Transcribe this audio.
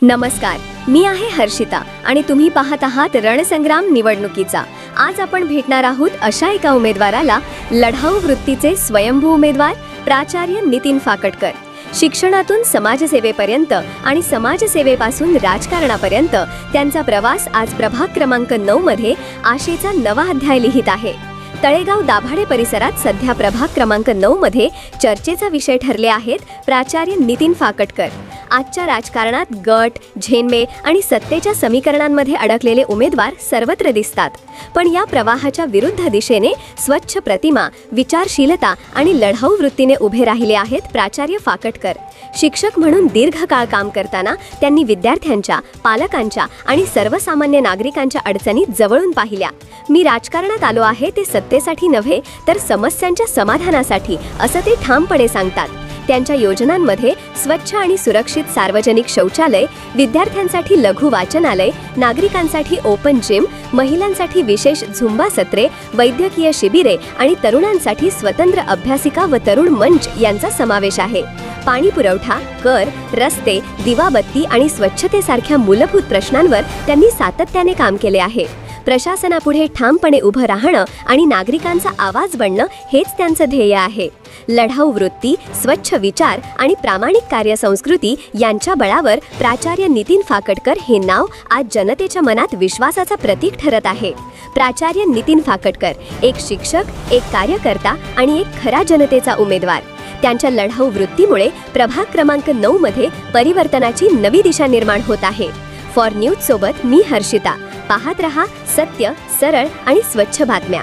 नमस्कार, मी आहे हर्षिता आणि तुम्ही पाहत आहात रणसंग्राम निवडणुकीचा। आज आपण भेटणार आहोत अशा एका उमेदवाराला, लढाऊ वृत्तीचे स्वयंभू उमेदवार प्राचार्य नितीन फाकटकर। शिक्षणातून समाजसेवेपर्यंत आणि समाजसेवेपासून राजकारणापर्यंत त्यांचा प्रवास आज प्रभाग क्रमांक 9 मध्ये आशेचा नवा अध्याय लिहित आहे। तळेगाव दाभाडे परिसरात सध्या प्रभाग क्रमांक 9 मध्ये चर्चेचा विषय ठरले आहेत प्राचार्य नितीन फाकटकर। आजच्या राजकारणात गट, झेंडे आणि सत्तेच्या समीकरणांमध्ये अडकलेले उमेदवार सर्वत्र दिसतात, पण या प्रवाहाच्या विरुद्ध दिशेने स्वच्छ प्रतिमा, विचारशीलता आणि लढाऊ वृत्तीने उभे राहिले आहेत प्राचार्य फाकटकर। शिक्षक म्हणून दीर्घकाळ काम करताना त्यांनी विद्यार्थ्यांच्या, पालकांच्या आणि सर्वसामान्य नागरिकांच्या अडचणी जवळून पाहिल्या। मी राजकारणात आलो आहे ते सत्तेसाठी नव्हे तर समस्यांच्या समाधानासाठी, असं ते ठामपणे सांगतात। त्यांच्या योजनांमध्ये स्वच्छ आणि सुरक्षित सार्वजनिक शौचालय, विद्यार्थ्यांसाठी लघु वाचनालय, नागरिकांसाठी ओपन जिम, महिलांसाठी विशेष झुंबा सत्रे, वैद्यकीय शिबिरे आणि तरुणांसाठी स्वतंत्र अभ्यासिका व तरुण मंच यांचा समावेश आहे। पाणी पुरवठा, कर, रस्ते, दिवाबत्ती आणि स्वच्छतेसारख्या मूलभूत प्रश्नांवर त्यांनी सातत्याने काम केले आहे। प्रशासनापुढे ठामपणे उभं राहणं आणि नागरिकांचा आवाज बनणं हेच त्यांचं ध्येय आहे। लढाऊ वृत्ती, स्वच्छ विचार आणि प्रामाणिक कार्यसंस्कृती यांच्या बळावर प्राचार्य नितीन फाकटकर हे नाव आज जनतेच्या मनात विश्वासाचं प्रतीक ठरत आहे। प्राचार्य नितीन फाकटकर एक शिक्षक, एक कार्यकर्ता आणि एक खरा जनतेचा उमेदवार। त्यांच्या लढाऊ वृत्तीमुळे प्रभाग क्रमांक 9 मध्ये परिवर्तनाची नवी दिशा निर्माण होत आहे। फॉर न्यूज सोबत मी हर्षिता। पाहत रहा सत्य, सरळ आणि स्वच्छ बातम्या।